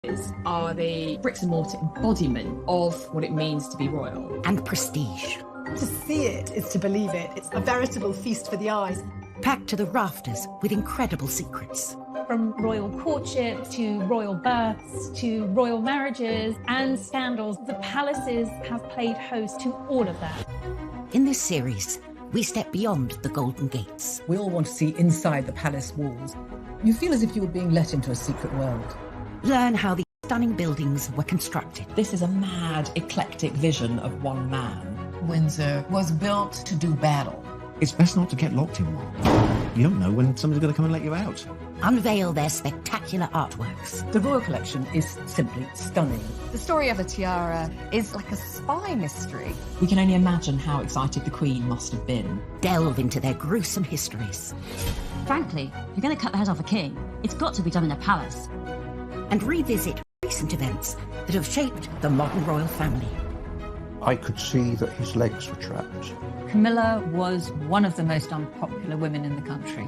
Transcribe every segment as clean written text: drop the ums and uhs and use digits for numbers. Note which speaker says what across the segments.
Speaker 1: palaces are the bricks and mortar embodiment of what it means to be royal.
Speaker 2: And prestige.
Speaker 3: To see it is to believe it. It's a veritable feast for the eyes.
Speaker 2: Packed to the rafters with incredible secrets.
Speaker 4: From royal courtship to royal births to royal marriages and scandals, the palaces have played host to all of that.
Speaker 2: In this series, we step beyond the Golden Gates.
Speaker 5: We all want to see inside the palace walls. You feel as if you were being let into a secret world.
Speaker 2: Learn how the stunning buildings were constructed.
Speaker 6: This is a mad, eclectic vision of one man.
Speaker 7: Windsor was built to do battle.
Speaker 8: It's best not to get locked in one. You don't know when somebody's going to come and let you out.
Speaker 2: Unveil their spectacular artworks.
Speaker 5: The royal collection is simply stunning.
Speaker 9: The story of the tiara is like a spy mystery.
Speaker 6: We can only imagine how excited the Queen must have been.
Speaker 2: Delve into their gruesome histories.
Speaker 10: Frankly, if you're going to cut the head off a king, it's got to be done in a palace.
Speaker 2: And revisit recent events that have shaped the modern royal family.
Speaker 11: I could see that his legs were trapped.
Speaker 12: Camilla was one of the most unpopular women in the country.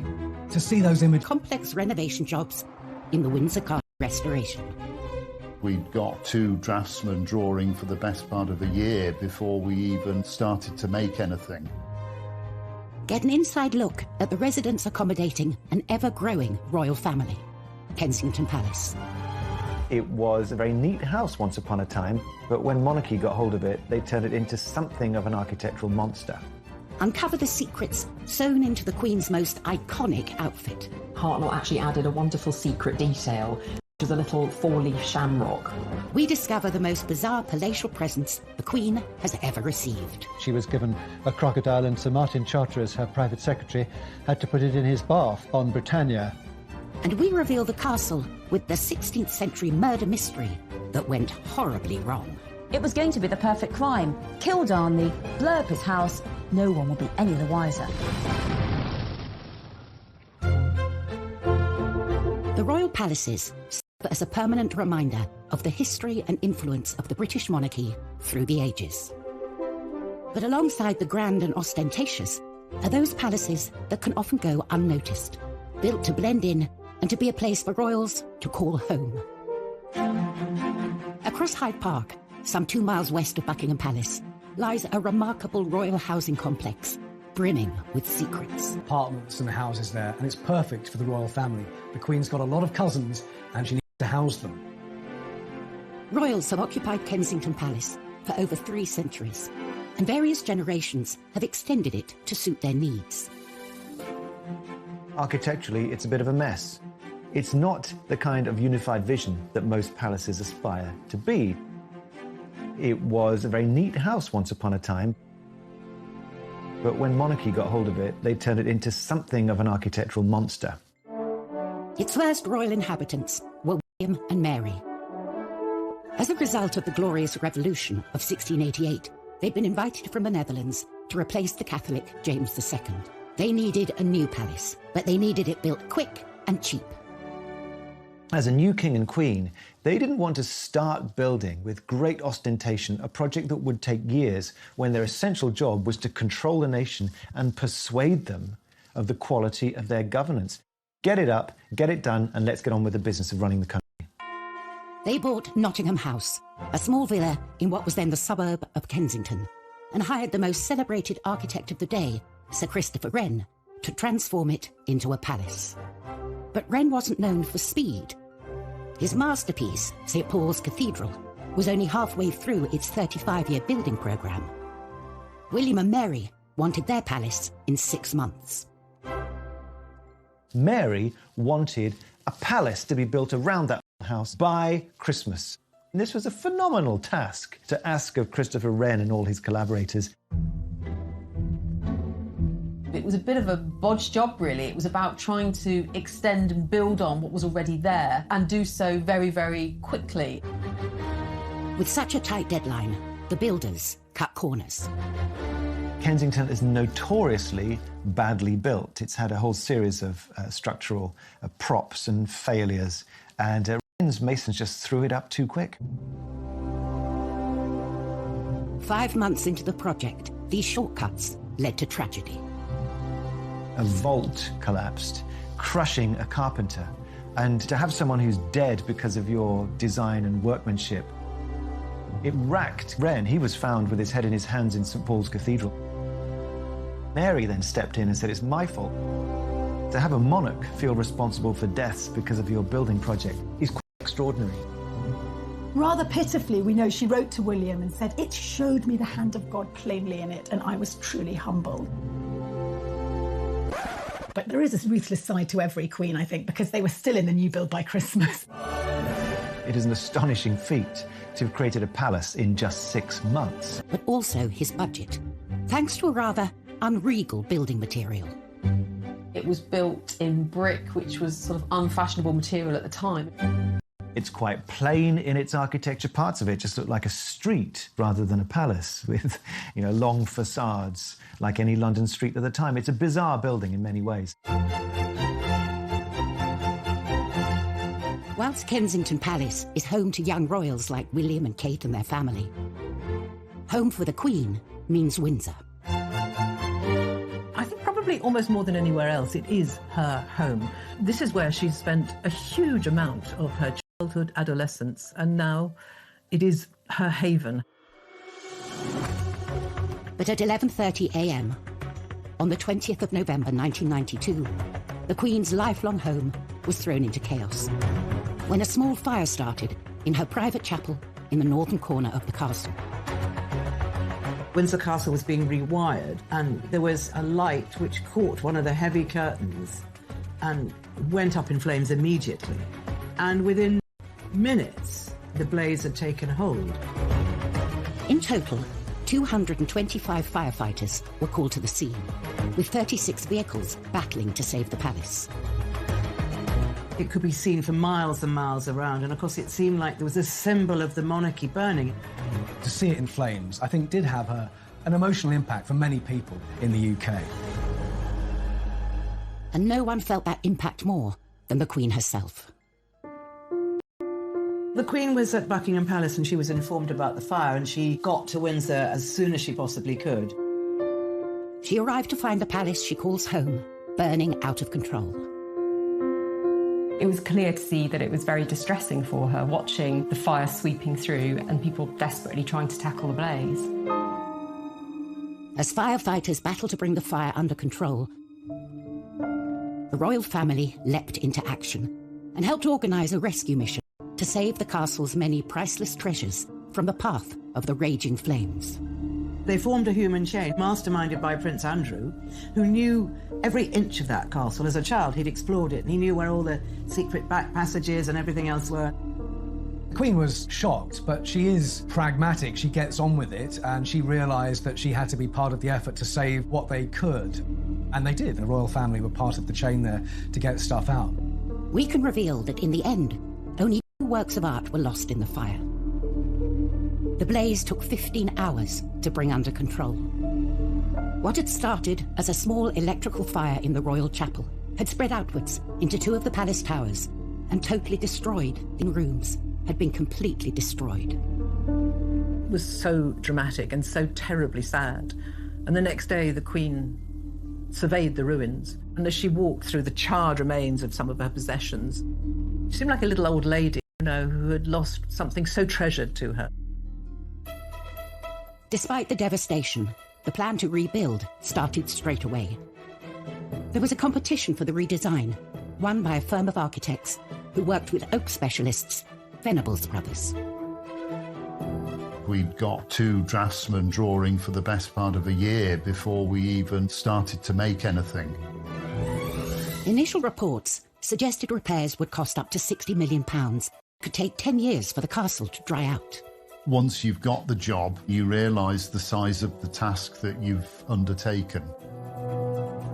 Speaker 5: To see those images.
Speaker 2: Complex renovation jobs in the Windsor Castle restoration.
Speaker 13: We'd got 2 draftsmen drawing for the best part of a year before we even started to make anything.
Speaker 2: Get an inside look at the residents accommodating an ever-growing royal family. Kensington Palace.
Speaker 14: It was a very neat house once upon a time, but when monarchy got hold of it, they turned it into something of an architectural monster.
Speaker 2: Uncover the secrets sewn into the Queen's most iconic outfit.
Speaker 6: Hartnell actually added a wonderful secret detail, which is a little 4-leaf shamrock.
Speaker 2: We discover the most bizarre palatial presents the Queen has ever received.
Speaker 15: She was given a crocodile, and Sir Martin Charteris, her private secretary, had to put it in his bath on Britannia.
Speaker 2: And we reveal the castle with the 16th century murder mystery that went horribly wrong.
Speaker 10: It was going to be the perfect crime. Kill Darnley, blow up his house, no one will be any the wiser.
Speaker 2: The royal palaces serve as a permanent reminder of the history and influence of the British monarchy through the ages. But alongside the grand and ostentatious are those palaces that can often go unnoticed, built to blend in and to be a place for royals to call home. Across Hyde Park, some 2 miles west of Buckingham Palace, lies a remarkable royal housing complex, brimming with secrets.
Speaker 16: Apartments and houses there, and it's perfect for the royal family. The Queen's got a lot of cousins, and she needs to house them.
Speaker 2: Royals have occupied Kensington Palace for over 3 centuries, and various generations have extended it to suit their needs.
Speaker 14: Architecturally, it's a bit of a mess. It's not the kind of unified vision that most palaces aspire to be. It was a very neat house once upon a time, but when monarchy got hold of it, they turned it into something of an architectural monster.
Speaker 2: Its first royal inhabitants were William and Mary. As a result of the Glorious Revolution of 1688, they'd been invited from the Netherlands to replace the Catholic James II. They needed a new palace, but they needed it built quick and cheap.
Speaker 14: As a new king and queen, they didn't want to start building with great ostentation a project that would take years when their essential job was to control the nation and persuade them of the quality of their governance. Get it up, get it done, and let's get on with the business of running the country.
Speaker 2: They bought Nottingham House, a small villa in what was then the suburb of Kensington, and hired the most celebrated architect of the day, Sir Christopher Wren, to transform it into a palace. But Wren wasn't known for speed. His masterpiece, St. Paul's Cathedral, was only halfway through its 35-year building programme. William and Mary wanted their palace in 6 months.
Speaker 14: Mary wanted a palace to be built around that house by Christmas. And this was a phenomenal task to ask of Christopher Wren and all his collaborators.
Speaker 6: It was a bit of a bodge job, really. It was about trying to extend and build on what was already there and do so very, very quickly.
Speaker 2: With such a tight deadline, the builders cut corners.
Speaker 14: Kensington is notoriously badly built. It's had a whole series of structural props and failures, and Wren's masons just threw it up too quick.
Speaker 2: 5 months into the project, these shortcuts led to tragedy.
Speaker 14: A vault collapsed, crushing a carpenter. And to have someone who's dead because of your design and workmanship, it racked Wren. He was found with his head in his hands in St. Paul's Cathedral. Mary then stepped in and said, it's my fault. To have a monarch feel responsible for deaths because of your building project is quite extraordinary.
Speaker 3: Rather pitifully, we know she wrote to William and said, it showed me the hand of God plainly in it, and I was truly humbled. But there is a ruthless side to every queen, I think, because they were still in the new build by Christmas.
Speaker 14: It is an astonishing feat to have created a palace in just 6 months.
Speaker 2: But also his budget, thanks to a rather unregal building material.
Speaker 6: It was built in brick, which was sort of unfashionable material at the time.
Speaker 14: It's quite plain in its architecture. Parts of it just look like a street rather than a palace with, long facades like any London street at the time. It's a bizarre building in many ways.
Speaker 2: Whilst Kensington Palace is home to young royals like William and Kate and their family, home for the Queen means Windsor.
Speaker 5: I think probably almost more than anywhere else, it is her home. This is where she's spent a huge amount of her childhood, adolescence, and now it is her haven.
Speaker 2: But at 11:30 a.m, on the 20th of November 1992, the Queen's lifelong home was thrown into chaos when a small fire started in her private chapel in the northern corner of the castle.
Speaker 17: Windsor Castle was being rewired, and there was a light which caught one of the heavy curtains and went up in flames immediately. And within minutes, the blaze had taken hold.
Speaker 2: In total, 225 firefighters were called to the scene, with 36 vehicles battling to save the palace.
Speaker 17: It could be seen for miles and miles around, and of course it seemed like there was a symbol of the monarchy burning.
Speaker 16: To see it in flames, I think, did have an emotional impact for many people in the UK.
Speaker 2: And no one felt that impact more than the Queen herself.
Speaker 17: The Queen was at Buckingham Palace and she was informed about the fire, and she got to Windsor as soon as she possibly could.
Speaker 2: She arrived to find the palace she calls home burning out of control.
Speaker 18: It was clear to see that it was very distressing for her, watching the fire sweeping through and people desperately trying to tackle the blaze.
Speaker 2: As firefighters battled to bring the fire under control, the royal family leapt into action and helped organise a rescue mission to save the castle's many priceless treasures from the path of the raging flames.
Speaker 17: They formed a human chain, masterminded by Prince Andrew, who knew every inch of that castle. As a child, he'd explored it, and he knew where all the secret back passages and everything else were.
Speaker 16: The Queen was shocked, but she is pragmatic. She gets on with it, and she realised that she had to be part of the effort to save what they could. And they did. The royal family were part of the chain there to get stuff out.
Speaker 2: We can reveal that in the end, only 2 works of art were lost in the fire. The blaze took 15 hours to bring under control. What had started as a small electrical fire in the royal chapel had spread outwards into 2 of the palace towers and totally destroyed in rooms, had been completely destroyed.
Speaker 5: It was so dramatic and so terribly sad. And the next day, the Queen surveyed the ruins, and as she walked through the charred remains of some of her possessions, she seemed like a little old lady, who had lost something so treasured to her.
Speaker 2: Despite the devastation, the plan to rebuild started straight away. There was a competition for the redesign, won by a firm of architects who worked with oak specialists, Venables Brothers.
Speaker 13: We'd got 2 draftsmen drawing for the best part of a year before we even started to make anything.
Speaker 2: Initial reports suggested repairs would cost up to £60 million. It could take 10 years for the castle to dry out.
Speaker 13: Once you've got the job, you realise the size of the task that you've undertaken.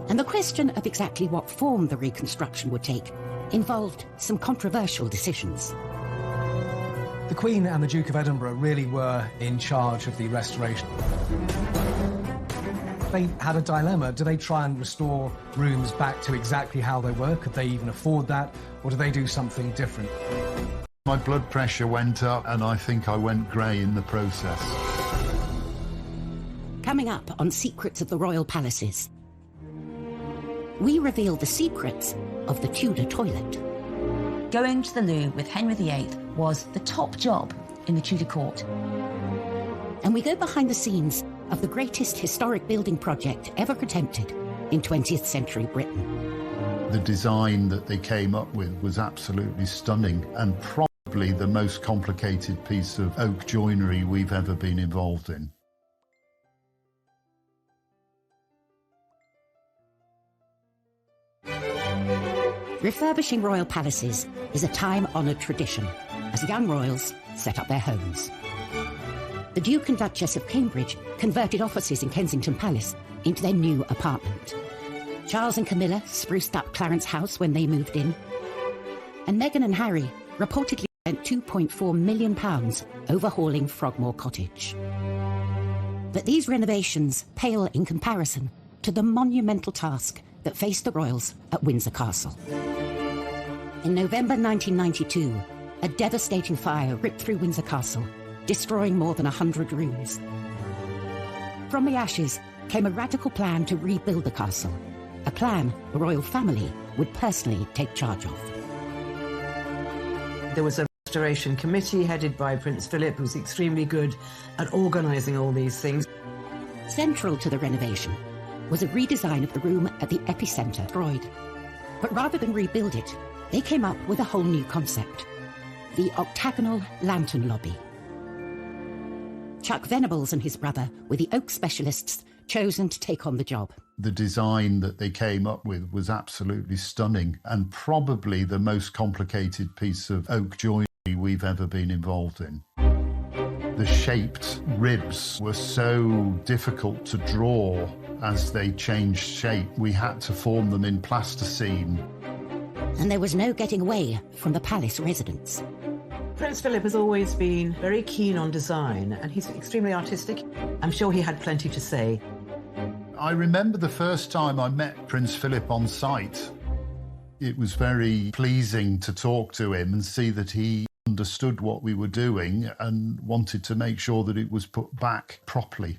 Speaker 2: And the question of exactly what form the reconstruction would take involved some controversial decisions.
Speaker 16: The Queen and the Duke of Edinburgh really were in charge of the restoration. They had a dilemma. Do they try and restore rooms back to exactly how they were? Could they even afford that? Or do they do something different?
Speaker 13: My blood pressure went up, and I think I went grey in the process.
Speaker 2: Coming up on Secrets of the Royal Palaces, we reveal the secrets of the Tudor toilet.
Speaker 10: going to the loo with Henry VIII was the top job in the Tudor court.
Speaker 2: And we go behind the scenes of the greatest historic building project ever attempted in 20th century Britain.
Speaker 13: The design that they came up with was absolutely stunning and probably the most complicated piece of oak joinery we've ever been involved in.
Speaker 2: Refurbishing royal palaces is a time-honoured tradition as young royals set up their homes. The Duke and Duchess of Cambridge converted offices in Kensington Palace into their new apartment. Charles and Camilla spruced up Clarence House when they moved in. And Meghan and Harry reportedly spent £2.4 million overhauling Frogmore Cottage. But these renovations pale in comparison to the monumental task that faced the royals at Windsor Castle. In November 1992, a devastating fire ripped through Windsor Castle, destroying more than 100 rooms. From the ashes came a radical plan to rebuild the castle, a plan the royal family would personally take charge of.
Speaker 17: There was a restoration committee headed by Prince Philip, who was extremely good at organising all these things.
Speaker 2: Central to the renovation was a redesign of the room at the epicentre destroyed. But rather than rebuild it, they came up with a whole new concept: the octagonal lantern lobby. Chuck Venables and his brother were the oak specialists chosen to take on the job.
Speaker 13: The design that they came up with was absolutely stunning and probably the most complicated piece of oak joinery we've ever been involved in. The shaped ribs were so difficult to draw as they changed shape. We had to form them in plasticine.
Speaker 2: And there was no getting away from the palace residents.
Speaker 17: Prince Philip has always been very keen on design, and he's extremely artistic. I'm sure he had plenty to say.
Speaker 13: I remember the first time I met Prince Philip on site. It was very pleasing to talk to him and see that he understood what we were doing and wanted to make sure that it was put back properly.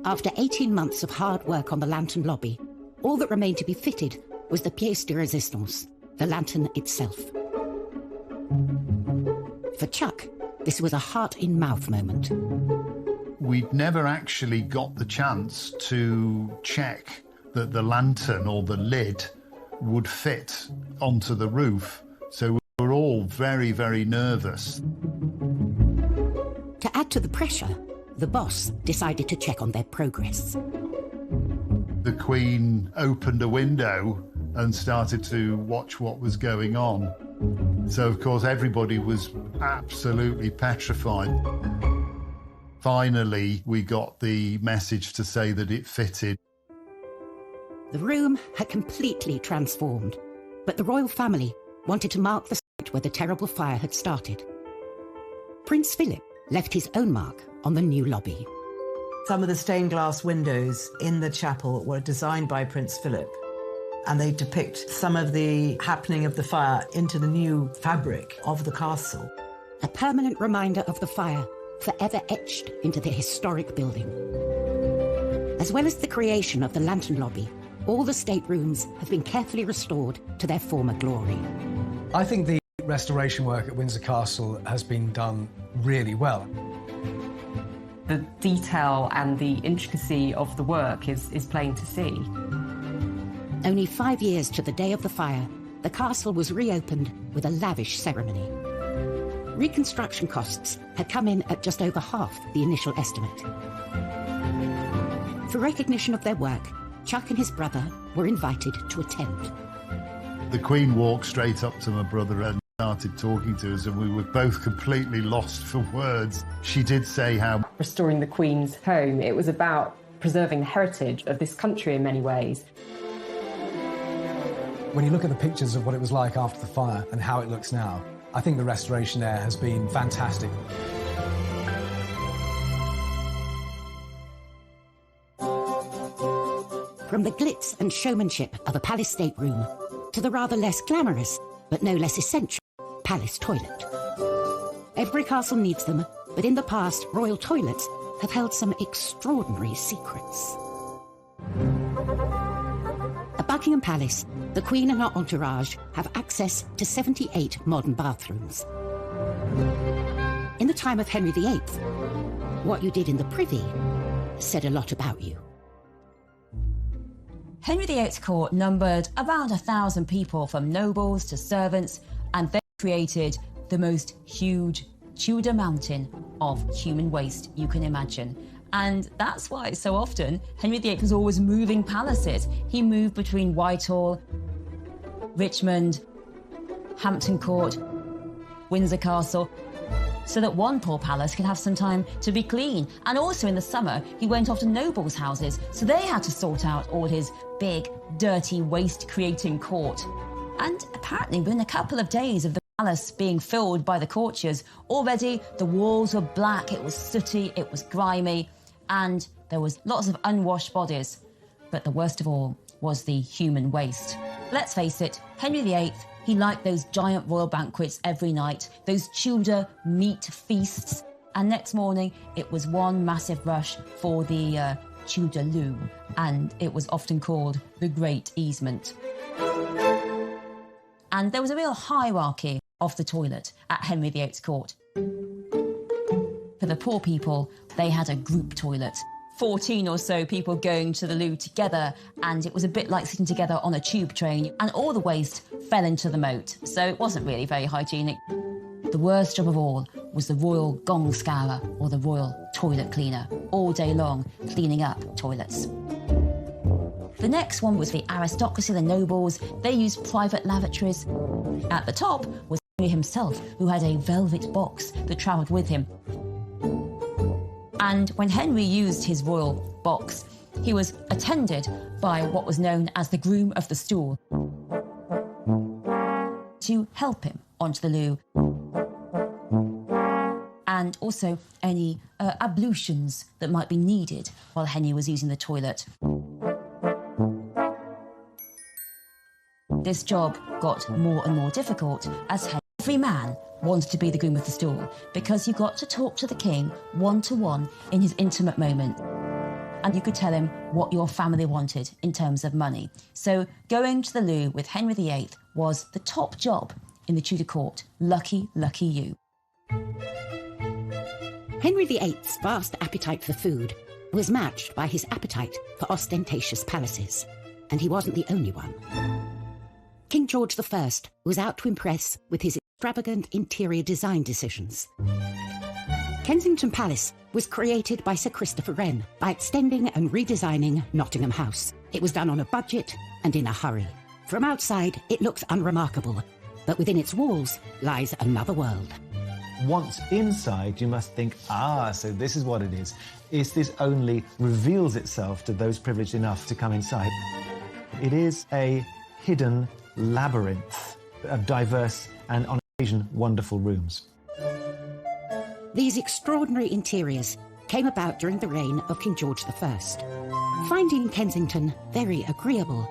Speaker 2: After 18 months of hard work on the lantern lobby, all that remained to be fitted was the pièce de résistance, the lantern itself. For Chuck, this was a heart-in-mouth moment.
Speaker 13: We'd never actually got the chance to check that the lantern or the lid would fit onto the roof, so we were all very, very nervous.
Speaker 2: To add to the pressure, the boss decided to check on their progress.
Speaker 13: The Queen opened a window and started to watch what was going on. So, of course, everybody was absolutely petrified. Finally, we got the message to say that it fitted.
Speaker 2: The room had completely transformed, but the royal family wanted to mark the site where the terrible fire had started. Prince Philip left his own mark on the new lobby.
Speaker 17: Some of the stained glass windows in the chapel were designed by Prince Philip, and they depict some of the happening of the fire into the new fabric of the castle.
Speaker 2: A permanent reminder of the fire, forever etched into the historic building. As well as the creation of the lantern lobby, all the staterooms have been carefully restored to their former glory.
Speaker 16: I think the restoration work at Windsor Castle has been done really well.
Speaker 18: The detail and the intricacy of the work is plain to see.
Speaker 2: Only 5 years to the day of the fire, the castle was reopened with a lavish ceremony. Reconstruction costs had come in at just over half the initial estimate. For recognition of their work, Chuck and his brother were invited to attend.
Speaker 13: The Queen walked straight up to my brother and started talking to us, and we were both completely lost for words. She did say how
Speaker 18: restoring the Queen's home, it was about preserving the heritage of this country in many ways.
Speaker 16: When you look at the pictures of what it was like after the fire and how it looks now, I think the restoration there has been fantastic.
Speaker 2: From the glitz and showmanship of a palace stateroom to the rather less glamorous, but no less essential, palace toilet. Every castle needs them, but in the past, royal toilets have held some extraordinary secrets. A Buckingham Palace, the Queen and her entourage have access to 78 modern bathrooms. In the time of Henry VIII, what you did in the privy said a lot about you.
Speaker 10: Henry VIII's court numbered around 1,000 people, from nobles to servants, and they created the most huge Tudor mountain of human waste you can imagine. And that's why so often Henry VIII was always moving palaces. He moved between Whitehall, Richmond, Hampton Court, Windsor Castle, so that one poor palace could have some time to be clean. And also in the summer, he went off to nobles' houses, so they had to sort out all his big, dirty, waste-creating court. And apparently within a couple of days of the palace being filled by the courtiers, already the walls were black, it was sooty, it was grimy, and there was lots of unwashed bodies. But the worst of all was the human waste. Let's face it, Henry VIII, he liked those giant royal banquets every night, those Tudor meat feasts, and next morning it was one massive rush for the Tudor loo, and it was often called the Great Easement. And there was a real hierarchy of the toilet at Henry VIII's court. For the poor people, they had a group toilet, 14 or so people going to the loo together, and it was a bit like sitting together on a tube train, and all the waste fell into the moat, so it wasn't really very hygienic. The worst job of all was the royal gong scourer, or the royal toilet cleaner, all day long cleaning up toilets. The next one was the aristocracy, the nobles. They used private lavatories. At the top was Henry himself, who had a velvet box that travelled with him. And when Henry used his royal box, he was attended by what was known as the groom of the stool to help him onto the loo, and also any ablutions that might be needed while Henry was using the toilet. This job got more and more difficult as every man wanted to be the groom of the stool, because you got to talk to the king one-to-one in his intimate moment, and you could tell him what your family wanted in terms of money. So going to the loo with Henry VIII was the top job in the Tudor court. Lucky, lucky you.
Speaker 2: Henry VIII's vast appetite for food was matched by his appetite for ostentatious palaces, and he wasn't the only one. King George I was out to impress with his extravagant interior design decisions. Kensington Palace was created by Sir Christopher Wren by extending and redesigning Nottingham House. It was done on a budget and in a hurry. From outside, it looks unremarkable, but within its walls lies another world.
Speaker 14: Once inside, you must think, so this is what it is. This only reveals itself to those privileged enough to come inside. It is a hidden labyrinth of diverse and, on occasion, wonderful rooms.
Speaker 2: These extraordinary interiors came about during the reign of King George I. Finding Kensington very agreeable,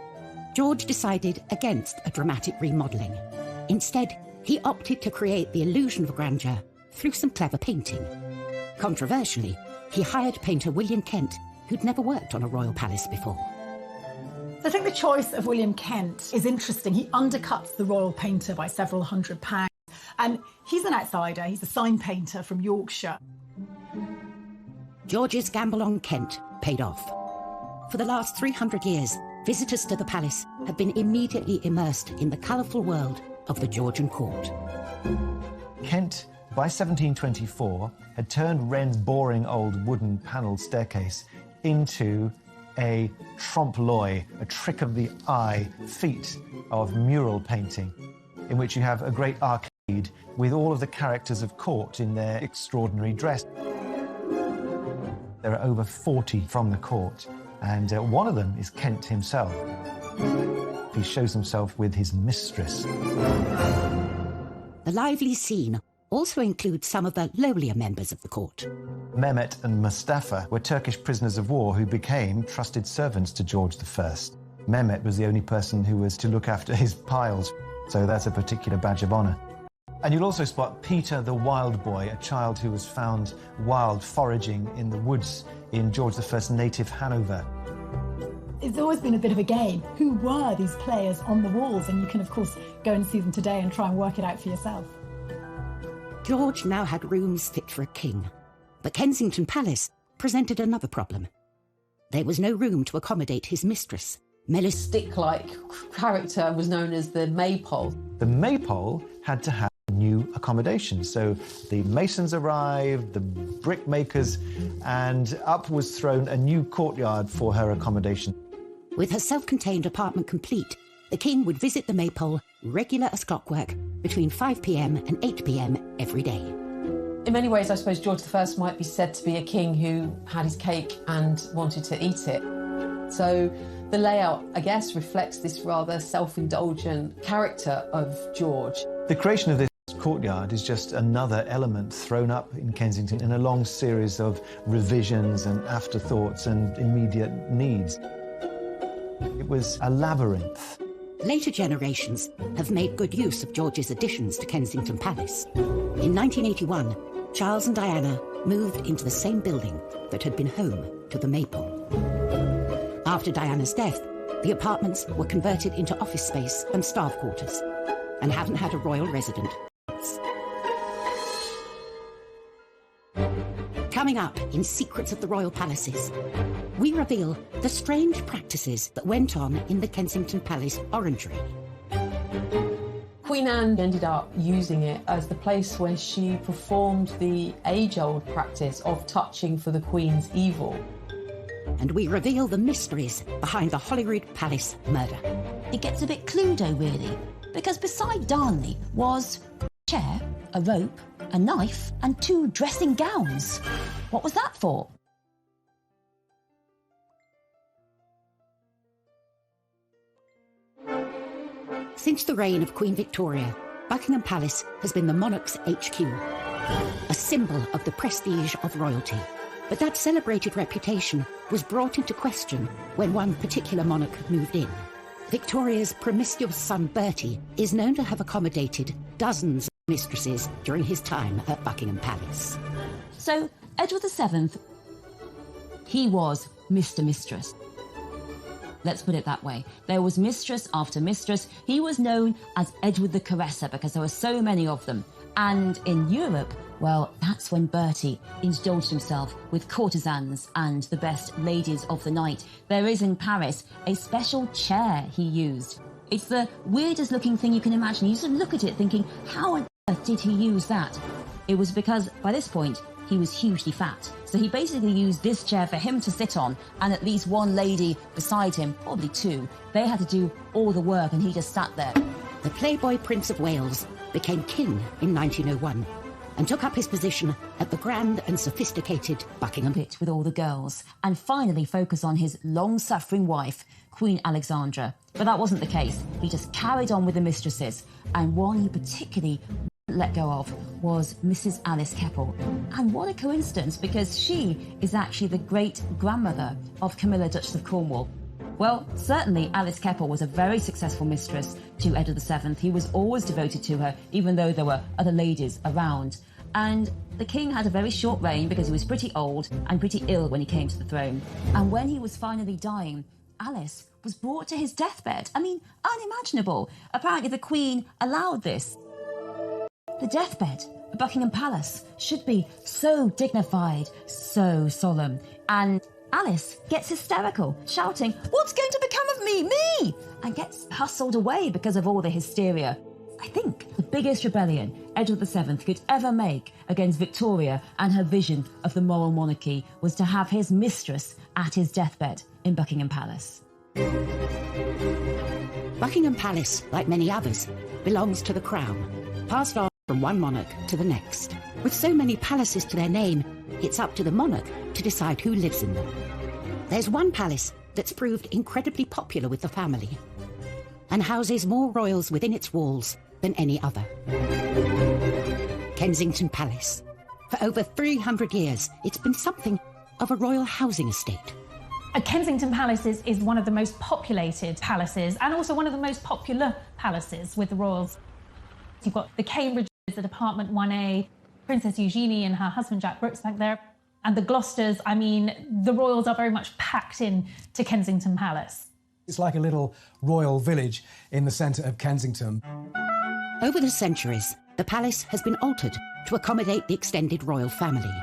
Speaker 2: George decided against a dramatic remodelling. Instead, he opted to create the illusion of grandeur through some clever painting. Controversially, he hired painter William Kent, who'd never worked on a royal palace before.
Speaker 3: I think the choice of William Kent is interesting. He undercuts the royal painter by several £100s. And he's an outsider. He's a sign painter from Yorkshire.
Speaker 2: George's gamble on Kent paid off. For the last 300 years, visitors to the palace have been immediately immersed in the colourful world of the Georgian court.
Speaker 14: Kent, by 1724, had turned Wren's boring old wooden panelled staircase into a trompe-l'oeil, a trick of the eye feat of mural painting, in which you have a great arcade with all of the characters of court in their extraordinary dress. There are over 40 from the court, and one of them is Kent himself. He shows himself with his mistress.
Speaker 2: The lively scene also includes some of the lowlier members of the court.
Speaker 14: Mehmet and Mustafa were Turkish prisoners of war who became trusted servants to George I. Mehmet was the only person who was to look after his piles, so that's a particular badge of honour. And you'll also spot Peter the Wild Boy, a child who was found wild foraging in the woods in George I's native Hanover.
Speaker 3: It's always been a bit of a game. Who were these players on the walls? And you can, of course, go and see them today and try and work it out for yourself.
Speaker 2: George now had rooms fit for a king, but Kensington Palace presented another problem. There was no room to accommodate his mistress. Melis'
Speaker 6: Stick-like character was known as the maypole.
Speaker 14: The maypole had to have new accommodation, so the masons arrived, the brickmakers, and up was thrown a new courtyard for her accommodation.
Speaker 2: With her self-contained apartment complete, the king would visit the maypole, regular as clockwork, between 5 p.m. and 8 p.m. every day.
Speaker 6: In many ways, I suppose George I might be said to be a king who had his cake and wanted to eat it. So the layout, I guess, reflects this rather self-indulgent character of George.
Speaker 14: The creation of this courtyard is just another element thrown up in Kensington in a long series of revisions and afterthoughts and immediate needs. It was a labyrinth.
Speaker 2: Later generations have made good use of George's additions to Kensington Palace. In 1981, Charles and Diana moved into the same building that had been home to the maypole. After Diana's death, the apartments were converted into office space and staff quarters, and haven't had a royal resident since. Coming up in Secrets of the Royal Palaces, we reveal the strange practices that went on in the Kensington Palace orangery.
Speaker 6: Queen Anne ended up using it as the place where she performed the age-old practice of touching for the Queen's evil.
Speaker 2: And we reveal the mysteries behind the Holyrood Palace murder.
Speaker 10: It gets a bit Cluedo, really, because beside Darnley was a chair, a rope, a knife, and 2 dressing gowns. What was that for?
Speaker 2: Since the reign of Queen Victoria, Buckingham Palace has been the monarch's HQ, a symbol of the prestige of royalty. But that celebrated reputation was brought into question when one particular monarch moved in. Victoria's promiscuous son Bertie is known to have accommodated dozens of mistresses during his time at Buckingham Palace.
Speaker 10: So, Edward VII, he was Mr. Mistress. Let's put it that way. There was mistress after mistress. He was known as Edward the Caresser because there were so many of them. And in Europe, well, that's when Bertie indulged himself with courtesans and the best ladies of the night. There is in Paris a special chair he used. It's the weirdest looking thing you can imagine. You just look at it thinking, how on earth did he use that? It was because, by this point, he was hugely fat. So he basically used this chair for him to sit on and at least one lady beside him, probably 2. They had to do all the work and he just sat there.
Speaker 2: The Playboy Prince of Wales became king in 1901 and took up his position at the grand and sophisticated Buckingham
Speaker 10: Pit with all the girls and finally focus on his long-suffering wife, Queen Alexandra. But that wasn't the case. He just carried on with the mistresses, and one he particularly let go of was Mrs. Alice Keppel. And what a coincidence, because she is actually the great-grandmother of Camilla, Duchess of Cornwall. Well, certainly Alice Keppel was a very successful mistress to Edward VII. He was always devoted to her, even though there were other ladies around. And the king had a very short reign because he was pretty old and pretty ill when he came to the throne. And when he was finally dying, Alice was brought to his deathbed. I mean, unimaginable. Apparently the Queen allowed this. The deathbed at Buckingham Palace should be so dignified, so solemn. And Alice gets hysterical, shouting, "What's going to become of me? Me!" and gets hustled away because of all the hysteria. I think the biggest rebellion Edward VII could ever make against Victoria and her vision of the moral monarchy was to have his mistress at his deathbed in Buckingham Palace.
Speaker 2: Buckingham Palace, like many others, belongs to the Crown, passed on from one monarch to the next. With so many palaces to their name, it's up to the monarch to decide who lives in them. There's one palace that's proved incredibly popular with the family and houses more royals within its walls than any other. Kensington Palace. For over 300 years, it's been something of a royal housing estate.
Speaker 4: Kensington Palace is one of the most populated palaces and also one of the most popular palaces with the royals. You've got the Cambridges at apartment 1A, Princess Eugenie and her husband Jack Brooks back there. And the Gloucesters, I mean, the royals are very much packed in to Kensington Palace.
Speaker 16: It's like a little royal village in the centre of Kensington.
Speaker 2: Over the centuries, the palace has been altered to accommodate the extended royal family.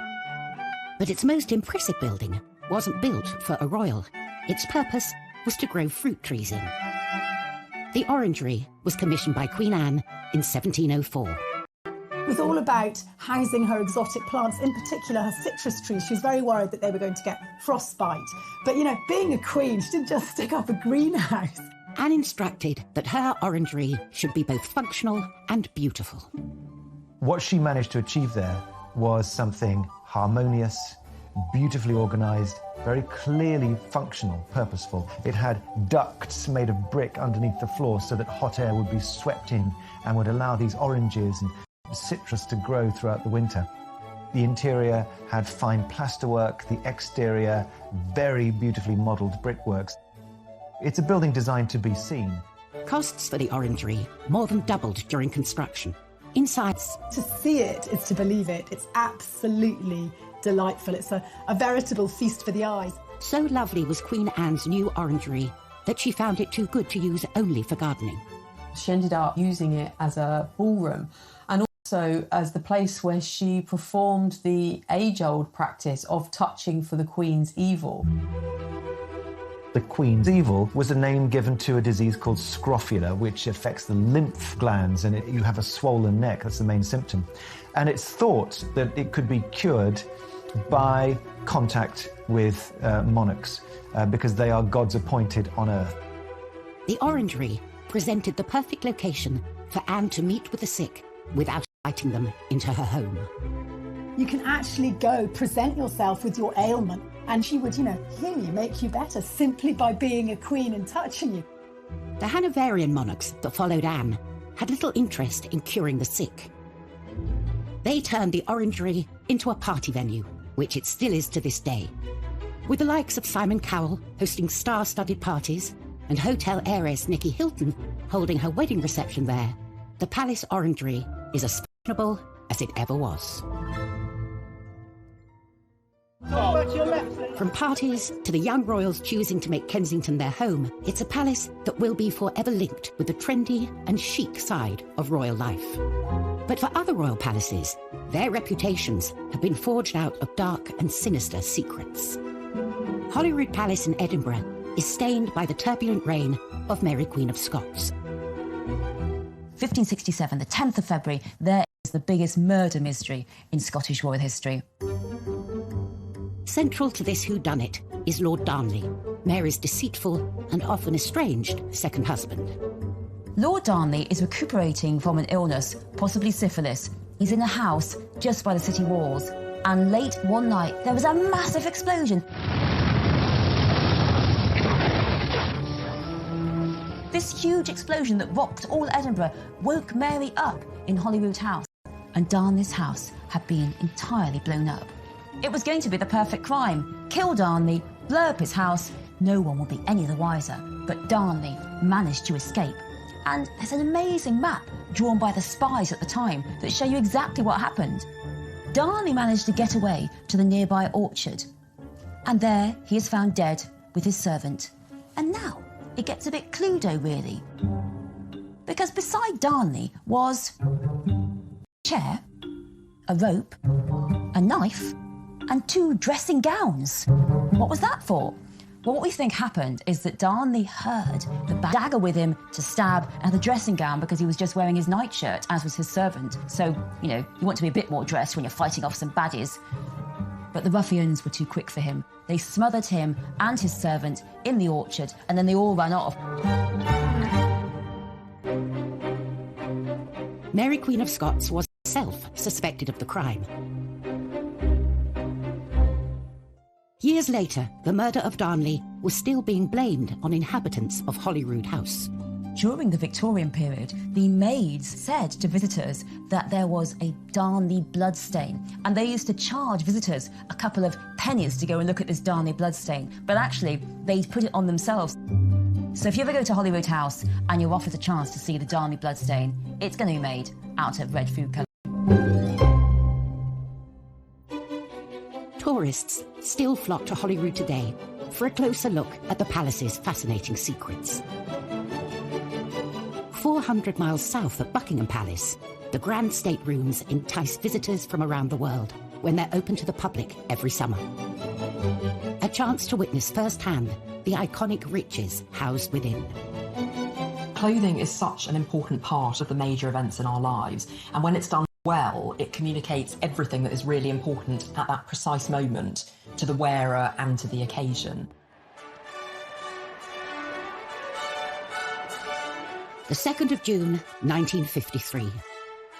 Speaker 2: But its most impressive building wasn't built for a royal. Its purpose was to grow fruit trees in. The orangery was commissioned by Queen Anne in 1704.
Speaker 3: It was all about housing her exotic plants, in particular her citrus trees. She was very worried that they were going to get frostbite. But, you know, being a queen, she didn't just stick up a greenhouse.
Speaker 2: Anne instructed that her orangery should be both functional and beautiful.
Speaker 14: What she managed to achieve there was something harmonious, beautifully organised, very clearly functional, purposeful. It had ducts made of brick underneath the floor so that hot air would be swept in and would allow these oranges and citrus to grow throughout the winter. The interior had fine plasterwork, the exterior very beautifully modelled brickworks. It's a building designed to be seen.
Speaker 2: Costs for the orangery more than doubled during construction. Inside,
Speaker 3: to see it is to believe it. It's absolutely delightful. It's a veritable feast for the eyes.
Speaker 2: So lovely was Queen Anne's new orangery that she found it too good to use only for gardening.
Speaker 6: She ended up using it as a ballroom and also as the place where she performed the age-old practice of touching for the Queen's evil.
Speaker 14: The Queen's evil was a name given to a disease called scrofula, which affects the lymph glands, and you have a swollen neck. That's the main symptom. And it's thought that it could be cured by contact with monarchs, because they are God's appointed on earth.
Speaker 2: The orangery presented the perfect location for Anne to meet with the sick without inviting them into her home.
Speaker 3: You can actually go present yourself with your ailment and she would, heal you, make you better simply by being a queen and touching you.
Speaker 2: The Hanoverian monarchs that followed Anne had little interest in curing the sick. They turned the orangery into a party venue, which it still is to this day. With the likes of Simon Cowell hosting star-studded parties and hotel heiress Nicky Hilton holding her wedding reception there, the Palace Orangery is as fashionable as it ever was. From parties to the young royals choosing to make Kensington their home, it's a palace that will be forever linked with the trendy and chic side of royal life. But for other royal palaces, their reputations have been forged out of dark and sinister secrets. Holyrood Palace in Edinburgh is stained by the turbulent reign of Mary Queen of Scots.
Speaker 10: 1567, the 10th of February, there is the biggest murder mystery in Scottish royal history.
Speaker 2: Central to this whodunit is Lord Darnley, Mary's deceitful and often estranged second husband.
Speaker 10: Lord Darnley is recuperating from an illness, possibly syphilis. He's in a house just by the city walls, and late one night there was a massive explosion. This huge explosion that rocked all Edinburgh woke Mary up in Holyrood House, and Darnley's house had been entirely blown up. It was going to be the perfect crime. Kill Darnley, blow up his house, no one would be any the wiser. But Darnley managed to escape. And there's an amazing map drawn by the spies at the time that show you exactly what happened. Darnley managed to get away to the nearby orchard. And there he is found dead with his servant. And now it gets a bit Cluedo, really. Because beside Darnley was a chair, a rope, a knife, and 2 dressing gowns. What was that for? Well, what we think happened is that Darnley heard the dagger with him to stab and the dressing gown because he was just wearing his nightshirt, as was his servant. So, you want to be a bit more dressed when you're fighting off some baddies. But the ruffians were too quick for him. They smothered him and his servant in the orchard, and then they all ran off.
Speaker 2: Mary Queen of Scots was herself suspected of the crime. Years later, the murder of Darnley was still being blamed on inhabitants of Holyrood House.
Speaker 10: During the Victorian period, the maids said to visitors that there was a Darnley bloodstain, and they used to charge visitors a couple of pennies to go and look at this Darnley bloodstain, but actually they'd put it on themselves. So if you ever go to Holyrood House and you're offered a chance to see the Darnley bloodstain, it's going to be made out of red food colour.
Speaker 2: tourists still flock to Holyrood today for a closer look at the palace's fascinating secrets. 400 miles south of Buckingham Palace, the grand staterooms entice visitors from around the world when they're open to the public every summer. A chance to witness firsthand the iconic riches housed within.
Speaker 6: Clothing is such an important part of the major events in our lives, and when it's done well, it communicates everything that is really important at that precise moment to the wearer and to the occasion.
Speaker 2: The 2nd of June, 1953,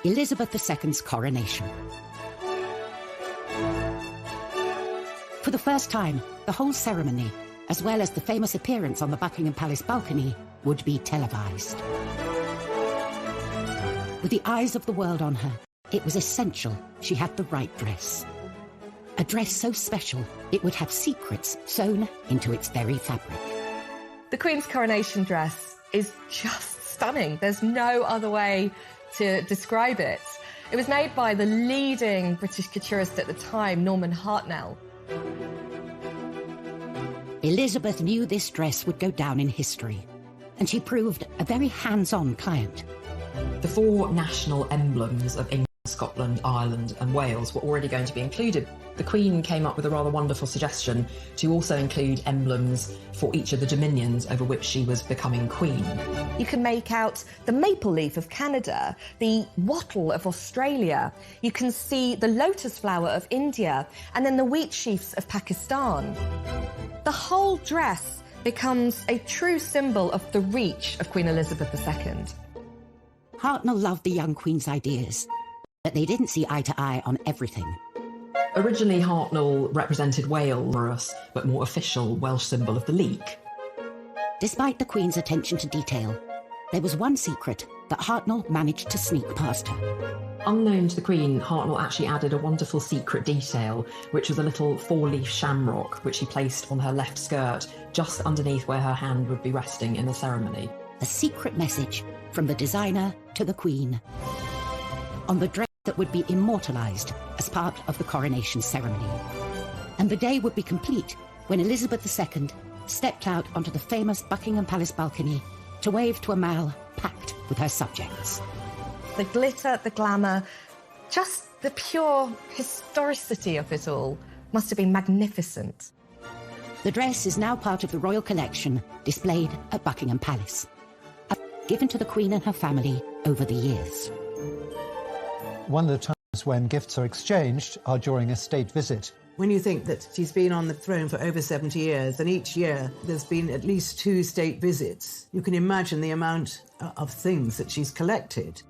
Speaker 2: Elizabeth II's coronation. For the first time, the whole ceremony, as well as the famous appearance on the Buckingham Palace balcony, would be televised. With the eyes of the world on her, it was essential she had the right dress. A dress so special, it would have secrets sewn into its very fabric.
Speaker 9: The Queen's coronation dress is just stunning. There's no other way to describe it. It was made by the leading British couturist at the time, Norman Hartnell.
Speaker 2: Elizabeth knew this dress would go down in history, and she proved a very hands-on client.
Speaker 6: The 4 national emblems of England, Scotland, Ireland and Wales were already going to be included. The Queen came up with a rather wonderful suggestion to also include emblems for each of the dominions over which she was becoming Queen.
Speaker 9: You can make out the maple leaf of Canada, the wattle of Australia. You can see the lotus flower of India, and then the wheat sheaves of Pakistan. The whole dress becomes a true symbol of the reach of Queen Elizabeth II.
Speaker 2: Hartnell loved the young Queen's ideas, but they didn't see eye to eye on everything.
Speaker 6: Originally, Hartnell represented Wales, but more official Welsh symbol of the leek.
Speaker 2: Despite the Queen's attention to detail, there was one secret that Hartnell managed to sneak past her.
Speaker 6: Unknown to the Queen, Hartnell actually added a wonderful secret detail, which was a little 4-leaf shamrock, which she placed on her left skirt, just underneath where her hand would be resting in the ceremony.
Speaker 2: A secret message from the designer to the Queen on the dress that would be immortalised as part of the coronation ceremony. And the day would be complete when Elizabeth II stepped out onto the famous Buckingham Palace balcony to wave to a mall packed with her subjects.
Speaker 9: The glitter, the glamour, just the pure historicity of it all must have been magnificent.
Speaker 2: The dress is now part of the royal collection displayed at Buckingham Palace, given to the Queen and her family over the years.
Speaker 15: One of the times when gifts are exchanged are during a state visit.
Speaker 17: When you think that she's been on the throne for over 70 years, and each year there's been at least 2 state visits, you can imagine the amount of things that she's collected.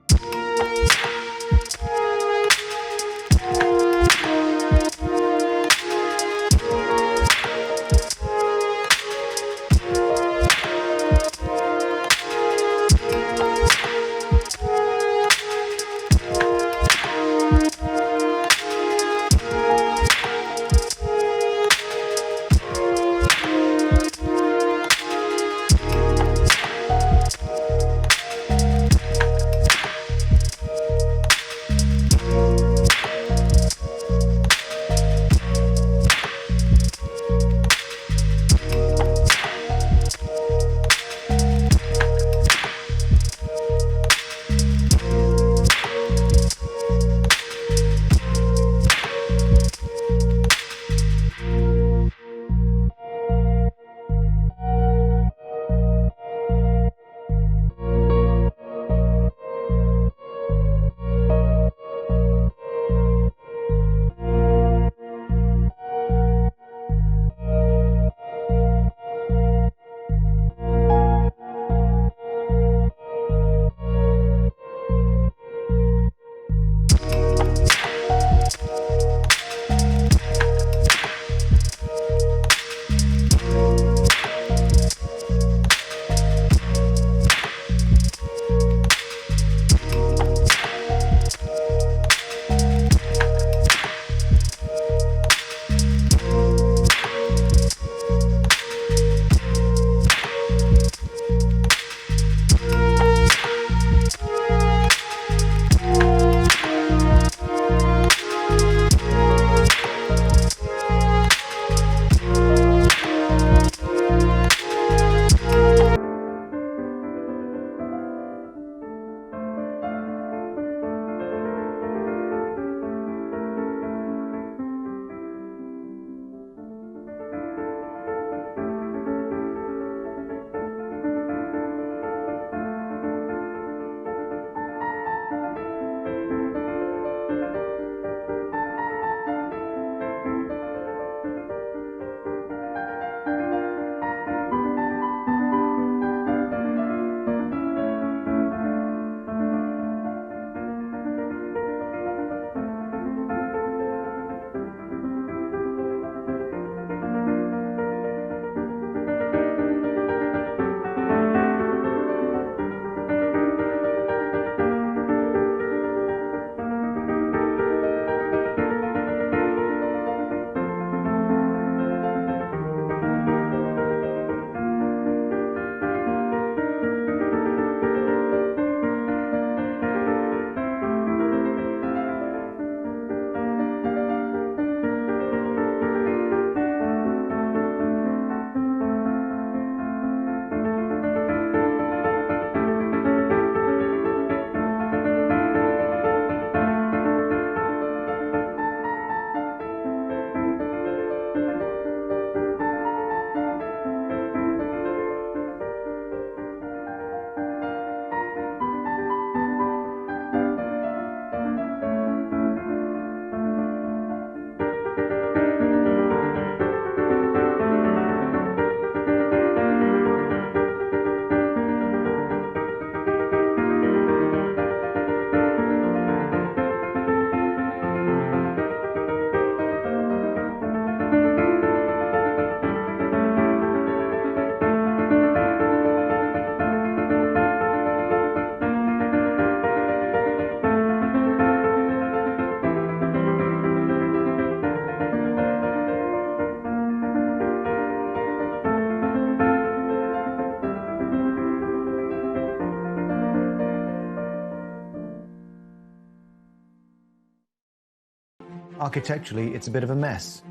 Speaker 14: Architecturally, it's a bit of a mess.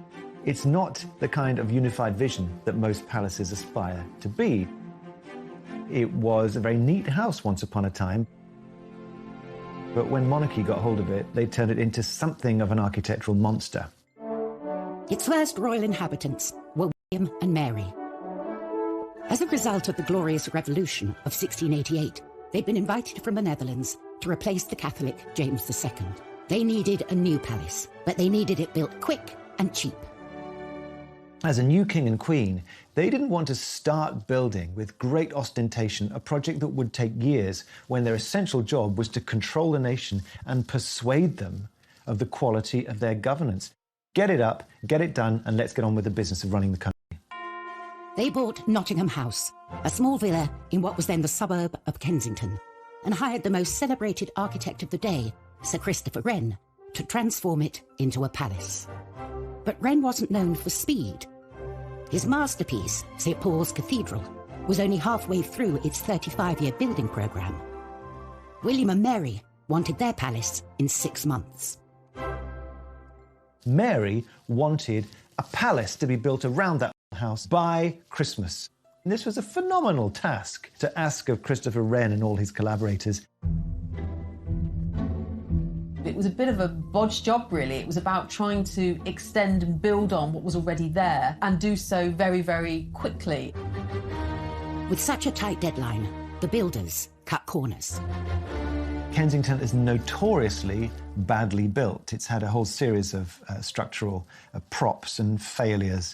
Speaker 14: It's not the kind of unified vision that most palaces aspire to be. It was a very neat house once upon a time, but when monarchy got hold of it, they turned it into something of an architectural monster.
Speaker 2: Its first royal inhabitants were William and Mary. As a result of the Glorious Revolution of 1688, they'd been invited from the Netherlands to replace the Catholic James II. They needed a new palace, but they needed it built quick and cheap.
Speaker 14: As a new king and queen, they didn't want to start building with great ostentation a project that would take years when their essential job was to control the nation and persuade them of the quality of their governance. Get it up, get it done, and let's get on with the business of running the country.
Speaker 2: They bought Nottingham House, a small villa in what was then the suburb of Kensington, and hired the most celebrated architect of the day, Sir Christopher Wren, to transform it into a palace. But Wren wasn't known for speed. His masterpiece, St. Paul's Cathedral, was only halfway through its 35-year building programme. William and Mary wanted their palace in 6 months.
Speaker 14: Mary wanted a palace to be built around that house by Christmas. And this was a phenomenal task to ask of Christopher Wren and all his collaborators.
Speaker 6: It was a bit of a bodge job, really. It was about trying to extend and build on what was already there and do so very, very quickly.
Speaker 2: With such a tight deadline, the builders cut corners.
Speaker 14: Kensington is notoriously badly built. It's had a whole series of structural props and failures.